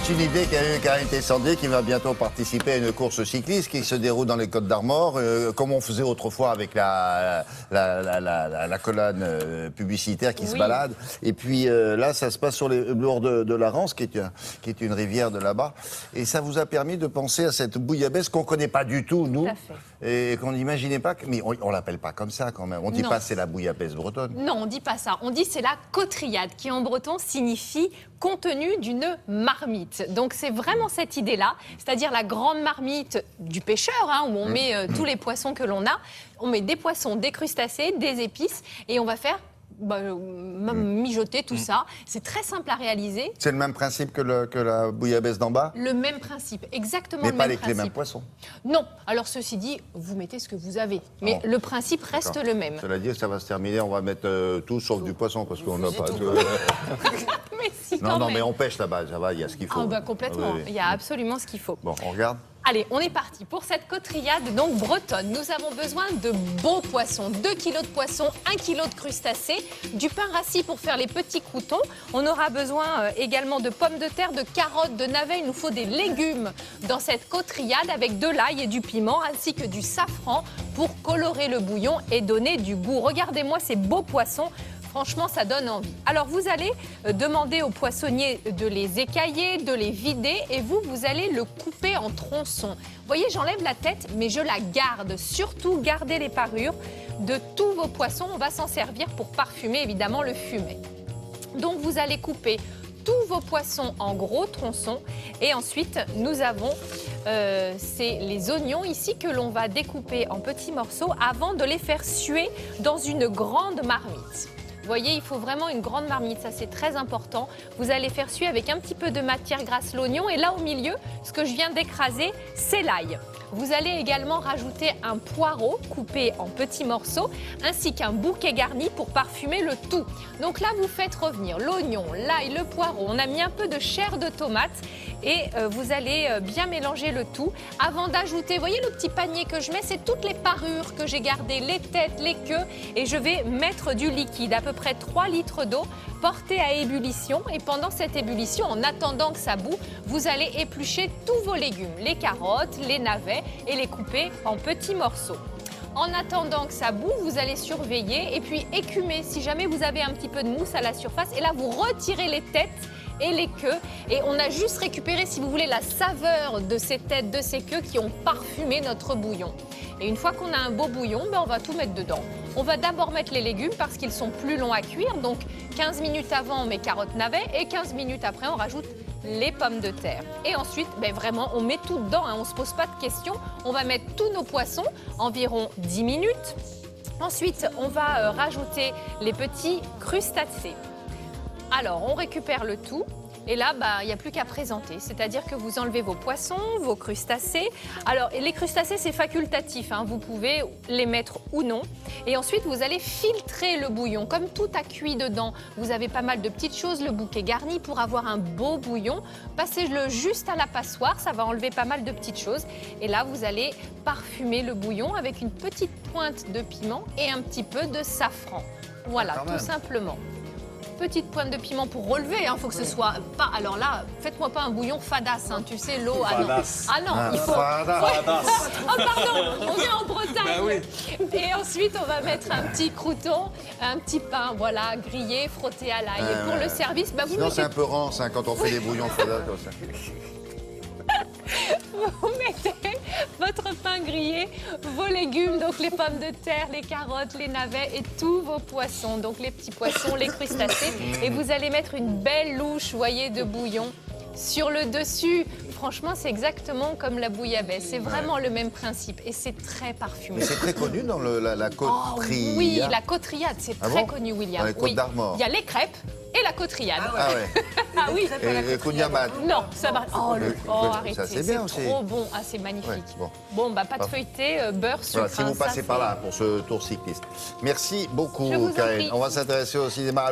c'est une idée qu'a eu Karine Tessandier qui va bientôt participer à une course cycliste qui se déroule dans les Côtes d'Armor, comme on faisait autrefois avec la colonne publicitaire qui se balade. Et puis là, ça se passe sur les bords de la Rance, qui est une rivière de là-bas. Et ça vous a permis de penser à cette bouillabaisse qu'on ne connaît pas du tout, nous, et qu'on n'imaginait pas. Mais on ne l'appelle pas comme ça quand même. On ne dit pas c'est la bouillabaisse bretonne. Non, on ne dit pas ça. On dit c'est la cotriade, qui en breton signifie contenu d'une marmite. Donc c'est vraiment cette idée-là, c'est-à-dire la grande marmite du pêcheur, hein, où on met tous les poissons que l'on a. On met des poissons, des crustacés, des épices, et on va faire mijoter tout ça. C'est très simple à réaliser. C'est le même principe que la bouillabaisse d'en bas? Le même principe, exactement mais le même principe. Mais pas avec les mêmes poissons? Non. Alors ceci dit, vous mettez ce que vous avez. Mais le principe reste le même. Cela dit, ça va se terminer, on va mettre tout sauf du poisson, parce qu'on n'a pas de... Mais si, non, mais on pêche là-bas, ça va, il y a ce qu'il faut. Ah bah complètement, il y a absolument ce qu'il faut. Bon, on regarde. Allez, on est parti pour cette cotriade donc bretonne. Nous avons besoin de beaux poissons, 2 kg de poissons, 1 kg de crustacés, du pain rassis pour faire les petits croûtons. On aura besoin également de pommes de terre, de carottes, de navets. Il nous faut des légumes dans cette cotriade avec de l'ail et du piment ainsi que du safran pour colorer le bouillon et donner du goût. Regardez-moi ces beaux poissons. Franchement, ça donne envie. Alors, vous allez demander au poissonnier de les écailler, de les vider et vous allez le couper en tronçons. Vous voyez, j'enlève la tête, mais je la garde. Surtout, gardez les parures de tous vos poissons. On va s'en servir pour parfumer, évidemment, le fumet. Donc, vous allez couper tous vos poissons en gros tronçons. Et ensuite, nous avons les oignons ici que l'on va découper en petits morceaux avant de les faire suer dans une grande marmite. Vous voyez, il faut vraiment une grande marmite, ça c'est très important. Vous allez faire suer avec un petit peu de matière grasse l'oignon et là au milieu, ce que je viens d'écraser, c'est l'ail. Vous allez également rajouter un poireau coupé en petits morceaux ainsi qu'un bouquet garni pour parfumer le tout. Donc là, vous faites revenir l'oignon, l'ail, le poireau. On a mis un peu de chair de tomate et vous allez bien mélanger le tout avant d'ajouter, vous voyez le petit panier que je mets, c'est toutes les parures que j'ai gardées, les têtes, les queues et je vais mettre du liquide, à peu près 3 litres d'eau portée à ébullition et pendant cette ébullition, en attendant que ça bout, vous allez éplucher tous vos légumes, les carottes, les navets et les couper en petits morceaux. En attendant que ça bout, vous allez surveiller et puis écumer si jamais vous avez un petit peu de mousse à la surface et là vous retirez les têtes et les queues et on a juste récupéré, si vous voulez, la saveur de ces têtes, de ces queues qui ont parfumé notre bouillon. Et une fois qu'on a un beau bouillon, on va tout mettre dedans. On va d'abord mettre les légumes parce qu'ils sont plus longs à cuire. Donc 15 minutes avant, on met carottes, navets et 15 minutes après, on rajoute les pommes de terre. Et ensuite, vraiment, on met tout dedans, hein, on ne se pose pas de questions. On va mettre tous nos poissons, environ 10 minutes. Ensuite, on va rajouter les petits crustacés. Alors, on récupère le tout. Et là, il n'y a plus qu'à présenter. C'est-à-dire que vous enlevez vos poissons, vos crustacés. Alors, les crustacés, c'est facultatif. Hein. Vous pouvez les mettre ou non. Et ensuite, vous allez filtrer le bouillon. Comme tout a cuit dedans, vous avez pas mal de petites choses. Le bouquet garni pour avoir un beau bouillon. Passez-le juste à la passoire. Ça va enlever pas mal de petites choses. Et là, vous allez parfumer le bouillon avec une petite pointe de piment et un petit peu de safran. Voilà, tout simplement. Petite pointe de piment pour relever, il faut que ce soit pas... Alors là, faites-moi pas un bouillon fadasse, hein, tu sais, l'eau... Ah non, il faut... Fadasse. Oh pardon, on est en Bretagne. Et ensuite, on va mettre un petit crouton, un petit pain, voilà, grillé, frotté à l'ail. Et pour le service, vous sinon, mettez... c'est un peu rance hein, quand on fait des bouillons fadasse comme ça. Vous mettez votre pain grillé, vos légumes, donc les pommes de terre, les carottes, les navets et tous vos poissons, donc les petits poissons, les crustacés. Et vous allez mettre une belle louche, vous voyez, de bouillon sur le dessus. Franchement, c'est exactement comme la bouillabaisse. C'est vraiment le même principe et c'est très parfumé. Mais c'est très connu dans la cotriade. Oui, la cotriade, c'est très connu, William. Dans les Côtes d'Armor. Il y a les crêpes et la cotriade. Ah ouais. Ah oui. Et le kouign-amann. Non, ça va. Arrêtez. Ça, c'est bien aussi. Trop bon. Ah, c'est magnifique. Ouais, bon, pâte feuilletée, beurre, sucre. Voilà, si vous passez par là pour ce tour cycliste. Merci beaucoup, Je vous en Karine. prie. On va s'intéresser au cinéma.